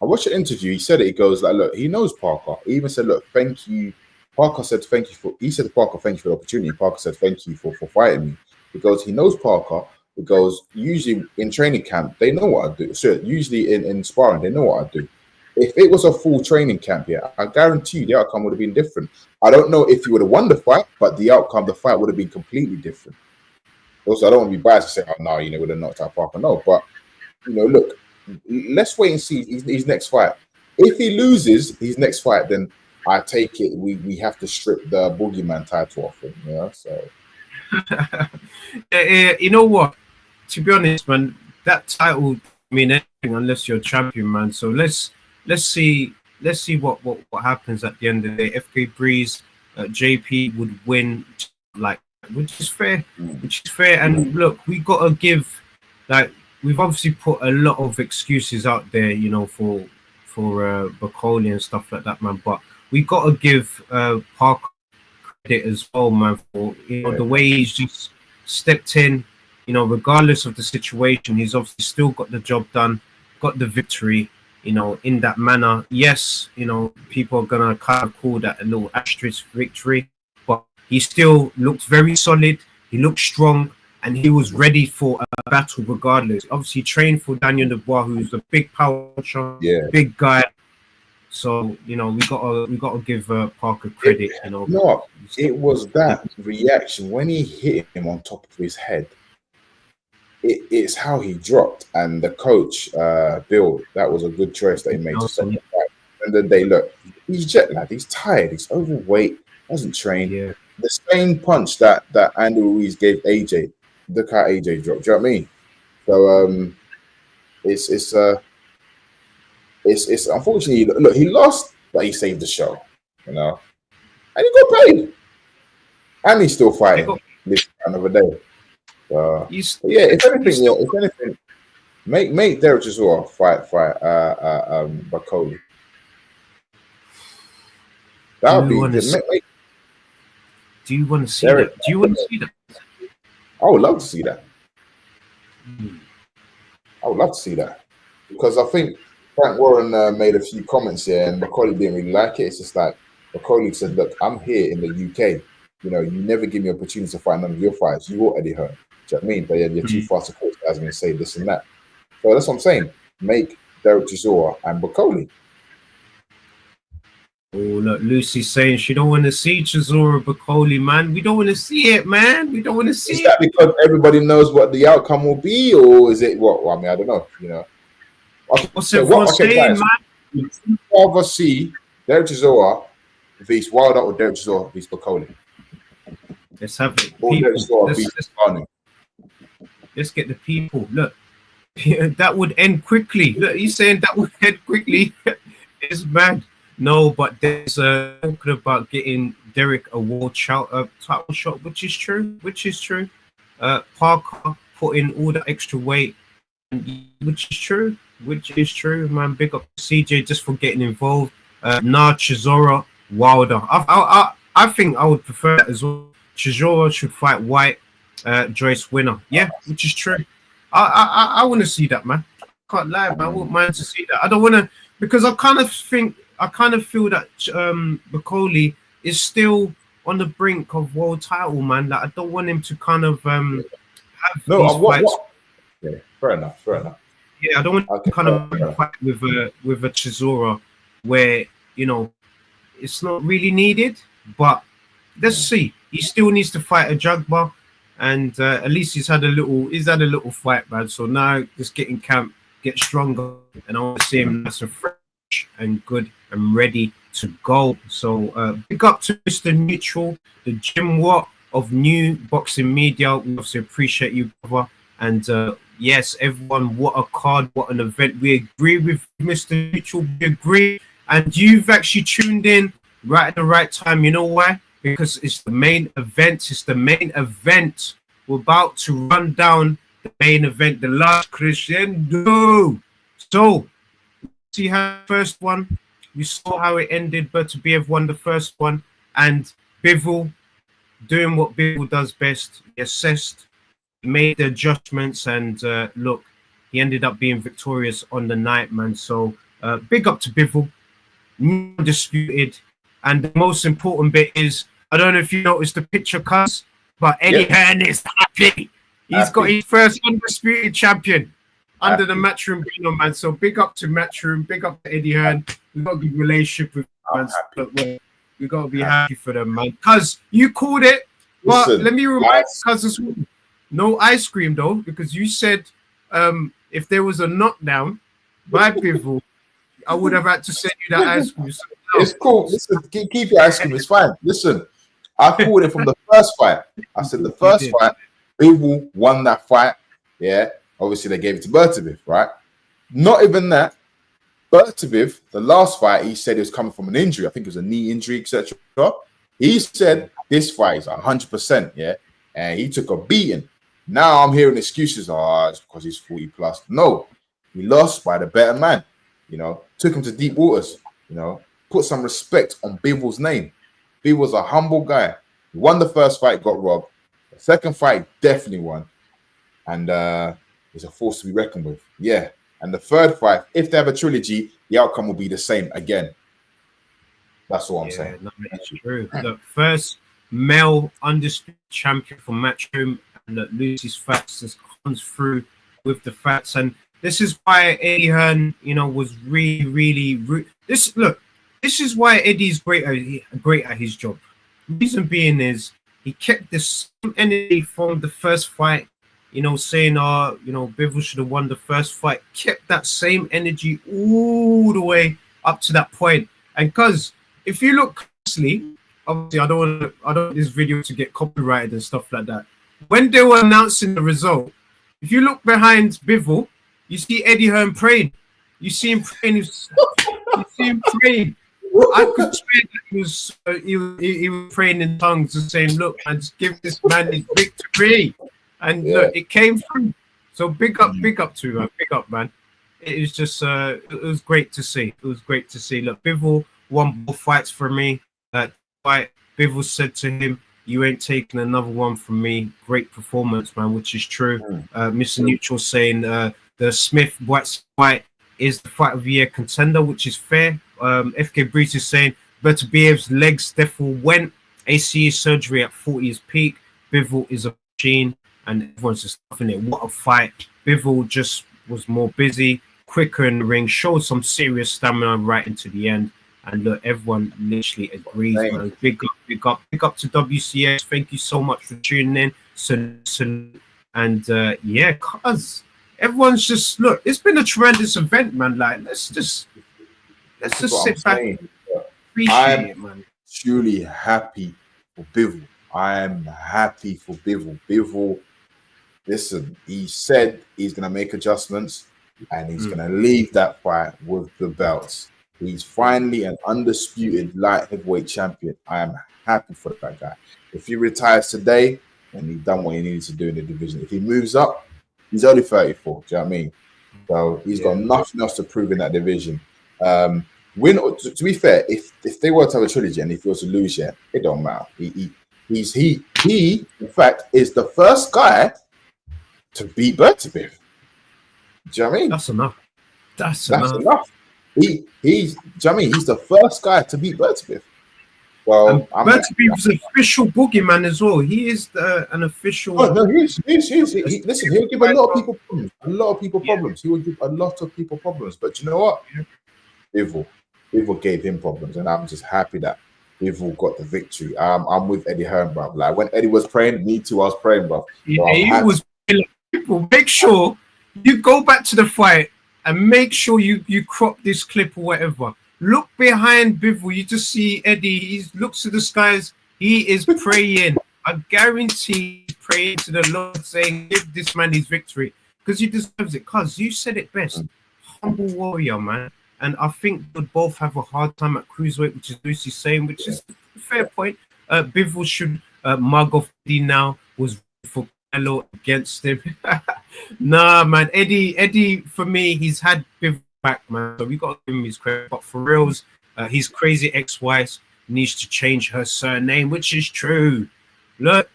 watched an interview. He said it. He goes like, look, he knows Parker. He even said, look, thank you. Parker said, thank you for. He said to Parker, thank you for the opportunity. Parker said, thank you for fighting me. Because he knows Parker. Because usually in training camp, they know what I do. So usually in sparring, they know what I do. If it was a full training camp here, I guarantee you the outcome would have been different. I don't know if he would have won the fight, but the outcome, the fight would have been completely different. Also, I don't want to be biased and say, oh no, you know, would have knocked out Parker. No, but you know, look, let's wait and see his next fight. If he loses his next fight, then I take it we have to strip the Boogeyman title off him. You know, so you know what? To be honest, man, that title mean anything unless you're a champion, man. So let's see what happens at the end of the day. FK Breeze, JP would win, like, which is fair. And look, we gotta give, like, we've obviously put a lot of excuses out there, you know, for Bacoli and stuff like that, man. But we gotta give Parker credit as well, man, for, you know, the way he's just stepped in. You know, regardless of the situation, he's obviously still got the job done, got the victory, you know, in that manner. Yes, you know, people are going to kind of call that a little asterisk victory, but he still looked very solid. He looked strong, and he was ready for a battle regardless. Obviously, trained for Daniel Dubois, who's a big power shot, big guy. So, you know, we gotta give Parker credit, you know. No, it was that reaction when he hit him on top of his head. It's how he dropped, and the coach, Bill, that was a good choice that he made to stop the fight. And then they look, he's jet lagged, he's tired, he's overweight, hasn't trained. Yeah. The same punch that Andy Ruiz gave AJ, look how AJ dropped. Do you know what I mean? So it's unfortunately, look, he lost, but he saved the show, you know, and he got paid, and he's still fighting this another day. If anything, make Derek Chisora fight Bacoli. That would be good. Do you want to see that? Do you want to see that? I would love to see that. I would love to see that, because I think Frank Warren made a few comments here, and Bacoli didn't really like it. It's just like Bacoli said, "Look, I'm here in the UK. You know, you never give me an opportunity to fight none of your fights. You or Eddie Hearn. Do you know what I mean? But yeah, you're too far to coach, as I'm going to say this and that." So that's what I'm saying. Make Derek Chisora and Bacoli. Oh, look, Lucy's saying she don't want to see Chisora Bacoli, man. We don't want to see it, man. We don't want to see it. Is that because everybody knows what the outcome will be, or is it what? Well, I mean, I don't know. You know. What's everyone saying, man? Would you rather see Derek Chisora vs Wilder or Derek Chisora vs Bacoli? Let's have it. Let's get the people. Look, that would end quickly. Look, he's saying that would end quickly. It's mad. No, but there's talking about getting Derek a world title shot, which is true. Parker put in all the extra weight, which is true. Man, big up CJ just for getting involved. Chisora, Wilder. I think I would prefer that as well. Chisora should fight White, Joyce winner. Yeah, which is true. I want to see that, man. Can't lie, man. I wouldn't mind to see that. I don't want to, because I kind of feel that Bacoli is still on the brink of world title, man. Like, I don't want him to kind of have these fights. Yeah, fair enough. Yeah, I don't want to kind of fight with a Chisora where, you know, it's not really needed. But let's see. He still needs to fight a Jugba, and at least he's had a little fight, man. So now just get in camp, get stronger, and I want to see him nice and fresh and good and ready to go. So big up to Mr. Neutral, the Jim Watt of New Boxing Media. We obviously appreciate you, brother. And yes, everyone, what a card, what an event. We agree with Mr. Neutral, we agree. And you've actually tuned in right at the right time. You know why? Because it's the main event. It's the main event. We're about to run down the main event, the last Crescendo. So, see how the first one, you saw how it ended. Bertabiev won the first one, and Bivol doing what Bivol does best. He assessed, made the adjustments, and look, he ended up being victorious on the night, man. So big up to Bivol, undisputed. And the most important bit is, I don't know if you noticed the picture, cuz, but Eddie Hearn is happy. He's got his first undisputed champion under the Matchroom banner, man. So big up to Matchroom, big up to Eddie Hearn. We've got a good relationship with fans, but we got to be happy for them, man. Cuz, you called it, but let me remind cuz as well. No ice cream though, because you said if there was a knockdown by Bivol, I would have had to send you that ice cream. So, no. It's cool. Listen, keep your ice cream. It's fine. Listen, I called it from the first fight. I said the first fight, Bivol won that fight. Yeah, obviously they gave it to Bertabiv, right? Not even that. Bertabiv, the last fight, he said he was coming from an injury. I think it was a knee injury, etc. He said this fight is 100%, yeah, and he took a beating. Now I'm hearing excuses. Oh, it's because he's 40 plus. No, he lost by the better man. You know, took him to deep waters. You know, put some respect on Bivol's name. Bivol's a humble guy. He won the first fight, got robbed. The second fight, definitely won, and he's a force to be reckoned with. Yeah. And the third fight, if they have a trilogy, the outcome will be the same again. That's all I'm saying. No, it's true. The first male undisputed champion for Matchroom, and that Lucy's facts just comes through with the facts. And this is why Eddie Hearn, you know, was really this. Look, this is why Eddie's great at his job. Reason being is he kept the same energy from the first fight. You know, saying, you know, Bivol should have won the first fight, kept that same energy all the way up to that point. And because if you look closely, obviously I don't want this video to get copyrighted and stuff like that. When they were announcing the result, if you look behind Bivol, you see Eddie Hearn praying. You see him praying. You see him praying. I could swear that he was praying in tongues and saying, "Look, man, just give this man his victory." And look, it came through. So big up to him, man. Big up, man. It was just, it was great to see. It was great to see. Look, Bivol won both fights for me. Fight, Bivol said to him, "You ain't taking another one from me." Great performance, man, which is true. Mr. Neutral saying the Smith-White fight is the fight of the year contender, which is fair. FK Breeze is saying Bertabiev's legs therefore went. ACE surgery at 40 is peak. Bivol is a machine. And everyone's just loving it. What a fight. Bivol just was more busy, quicker in the ring, showed some serious stamina right into the end. And look, everyone literally agrees, man. Big up to WCS. Thank you so much for tuning in. And yeah, cuz everyone's just, look, it's been a tremendous event, man. Like, let's just sit back and appreciate it, man. Truly happy for Bivol. I am happy for Bivol. Bivol, listen, he said he's going to make adjustments and he's going to leave that fight with the belts. He's finally an undisputed light heavyweight champion. I am happy for that guy. If he retires today, then he's done what he needs to do in the division. If he moves up, he's only 34. Do you know what I mean? So he's got nothing else to prove in that division. To be fair, if they were to have a trilogy and if he was to lose yet, it don't matter. He in fact is the first guy to beat Bertabiv. Do you know what I mean? That's enough. That's enough. He's do you know what I mean? He's the first guy to beat Bertabiv. Well, Bertabiv's an official boogeyman as well. He is an official. Oh, no, he is. Listen, he'll give a lot of people problems. A lot of people problems. He will give a lot of people problems. But you know what? Bivol gave him problems, and I'm just happy that Bivol got the victory. I'm with Eddie Hearn, bro. Like when Eddie was praying, me too. I was praying, bro. Yeah, he was. People, make sure you go back to the fight and make sure you crop this clip or whatever. Look behind Bivol. You just see Eddie. He looks to the skies. He is praying. I guarantee he's praying to the Lord, saying, "Give this man his victory because he deserves it." Cause you said it best. Humble warrior, man. And I think we'll both have a hard time at cruiserweight, which is Lucy saying, which is a fair point. Bivol should mug off Eddie now. Was for Hello against him. Nah, man. Eddie, for me, he's had Bivol back, man. So we got to give him his credit. But for reals, his crazy ex-wife needs to change her surname, which is true. Look,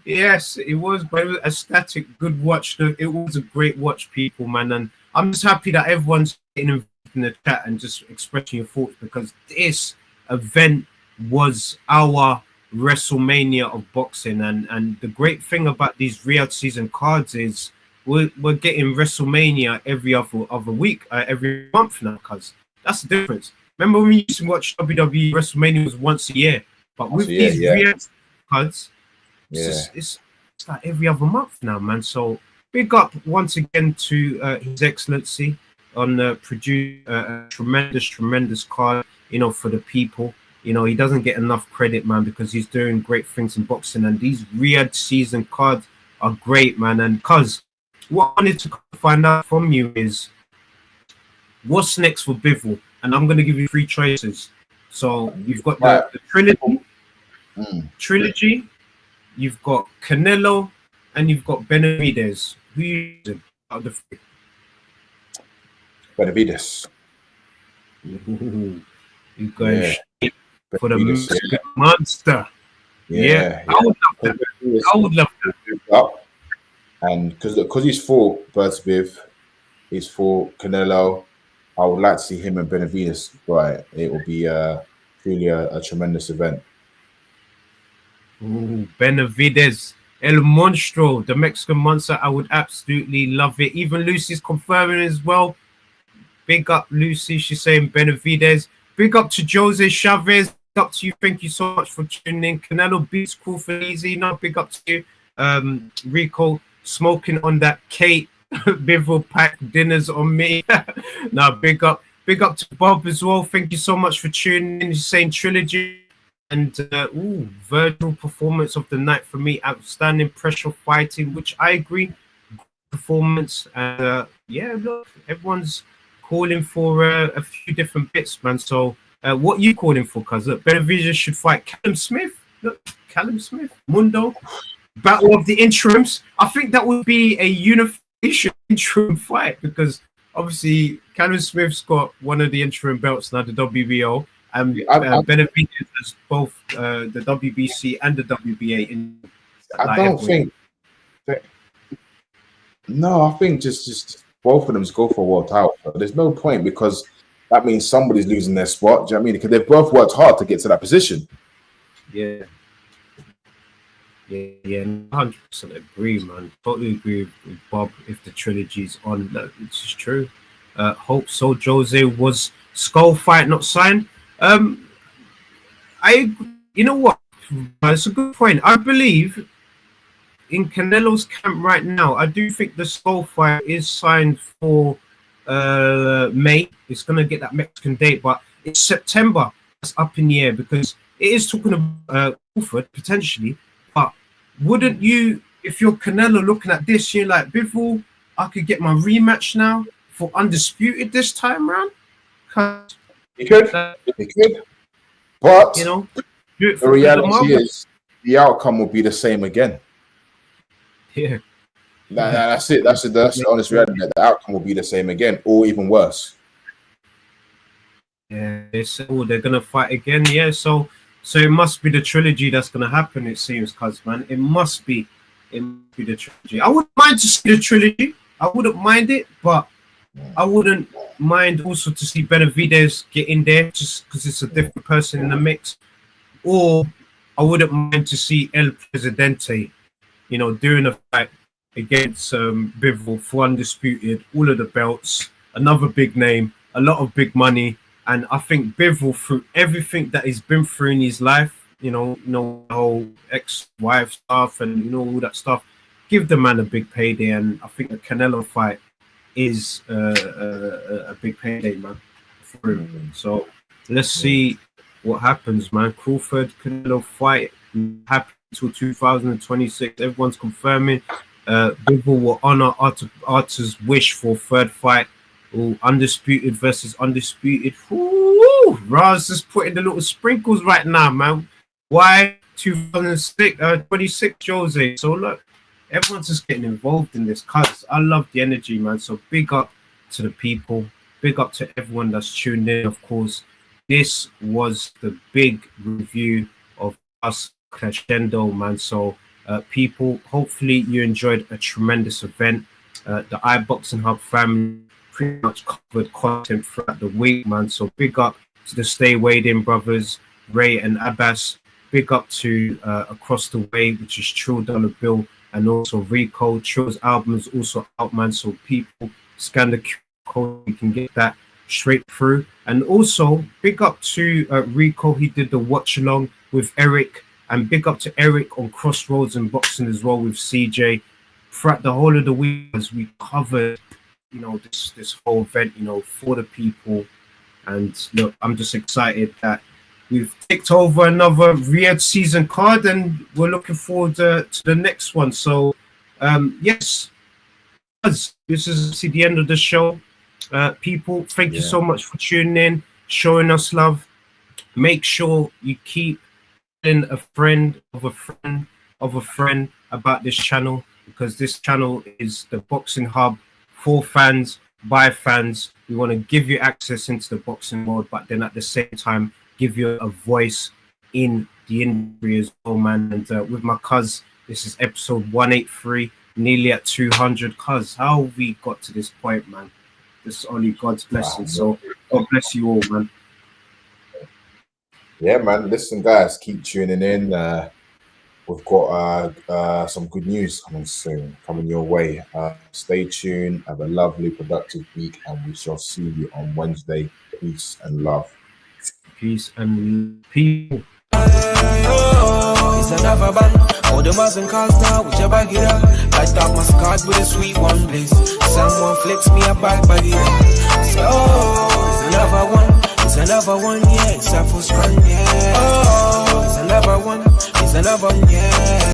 yes, it was, but it was a static, good watch. It was a great watch, people, man. And I'm just happy that everyone's getting in the chat and just expressing your thoughts, because this event was our WrestleMania of boxing, and the great thing about these Riyadh season cards is we're getting WrestleMania every other week, every month now, because that's the difference. Remember when we used to watch WWE, WrestleMania was once a year, but with these Riyadh cards, it's it's like every other month now, man. So big up once again to His Excellency on produce a tremendous card, you know, for the people. You know, he doesn't get enough credit, man, because he's doing great things in boxing, and these Riyadh season cards are great, man. And cuz what I wanted to find out from you is what's next for Bivol, and I'm going to give you 3 choices. So you've got the trilogy, you've got Canelo, and you've got Benavidez. Who you using out of the 3? Benavidez. Ooh, you guys for the Mexican monster. Yeah. I would love that. I would love that. And because he's fought Bertbiv, he's fought Canelo, I would like to see him and Benavidez. Right, it will be truly a tremendous event. Ooh, Benavidez, El Monstro, the Mexican monster. I would absolutely love it. Even Lucy's confirming as well. Big up, Lucy. She's saying Benavidez. Big up to Jose Chavez. Big up to you. Thank you so much for tuning in. Canelo beats Crawford easy. No, big up to you. Rico smoking on that Kate Bivol pack dinners on me. Now, big up to Bob as well. Thank you so much for tuning in. He's saying trilogy. And Virgil performance of the night for me. Outstanding pressure fighting, which I agree. Performance. And yeah, look, everyone's calling for a few different bits, man. So what are you calling for? Because look, Benavidez should fight Callum Smith. Look, Callum Smith, Mundo. Battle of the interims. I think that would be a unification interim fight, because obviously Callum Smith's got one of the interim belts now, the WBO. Benavidez has both the WBC and the WBA. I don't think. No, I think just both of them go for a world title. There's no point, because that means somebody's losing their spot. Do you know what I mean? Because they've both worked hard to get to that position. Yeah. Yeah, 100% agree, man. Totally agree with Bob. If the trilogy's on, this is true. Hope so. Jose was skull fight not signed. You know what? It's a good point. I believe in Canelo's camp right now. I do think the skull fight is signed for May. It's gonna get that Mexican date, but it's September. It's up in the air, because it is talking about Crawford potentially. But wouldn't you, if you're Canelo looking at this, you're like, Bivol, I could get my rematch now for Undisputed this time round? You could. But you know, the reality is the outcome will be the same again. Yeah. That's it. That's the honest reality. The outcome will be the same again, or even worse. Yeah, they said, they're gonna fight again. Yeah, so it must be the trilogy that's gonna happen. It seems, cuz man, it must be the trilogy. I wouldn't mind to see the trilogy. I wouldn't mind it, but I wouldn't mind also to see Benavidez get in there, just because it's a different person in the mix. Or I wouldn't mind to see El Presidente, you know, doing a fight against Bivol for Undisputed, all of the belts, another big name, a lot of big money. And I think Bivol, through everything that he's been through in his life, you know, the whole ex-wife stuff and, you know, all that stuff, give the man a big payday. And I think the Canelo fight is a big payday, man. So let's see what happens, man. Crawford, Canelo fight happen until 2026. Everyone's confirming. Bivol will honor Arthur's wish for third fight. Ooh, Undisputed versus Undisputed. Ooh, Raz is putting the little sprinkles right now, man. Why 26 Jose? So look, everyone's just getting involved in this, cuz I love the energy, man. So big up to the people, big up to everyone that's tuned in. Of course, this was the big review of us Crescendo, man. So people, hopefully you enjoyed a tremendous event. The iBoxingHub family pretty much covered content throughout the week, man. So big up to the Stay Weighed In brothers, Ray and Abbas. Big up to Across the Way, which is Trill Dollar Bill, and also Rico. Trill's album is also out, man. So people scan the QR code, you can get that straight through. And also big up to Rico. He did the watch along with Eric And big up to Eric on Crossroads and Boxing as well with CJ. Throughout the whole of the week, as we covered, you know, this whole event, you know, for the people. And look, I'm just excited that we've ticked over another Riyadh season card, and we're looking forward to the next one. So, yes, this is the end of the show. People, thank you so much for tuning in, showing us love. Make sure you keep telling a friend of a friend of a friend about this channel, because this channel is the Boxing Hub for fans, by fans. We want to give you access into the boxing world, but then at the same time, give you a voice in the industry as well, man. And with my cuz, this is episode 183, nearly at 200. Cuz, how we got to this point, man? This is only God's blessing. So God bless you all, man. Yeah, man. Listen, guys, keep tuning in. We've got some good news coming soon, coming your way. Stay tuned. Have a lovely, productive week, and we shall see you on Wednesday. Peace and love. Peace and people. It's another band. All the Muslim cars now, whichever get up. Light up my card with a sweet one, please. Someone flips me a bag bag it. So it's another one. It's another one, yeah. It's a full strand, yeah. Oh, it's another one. It's another one, yeah.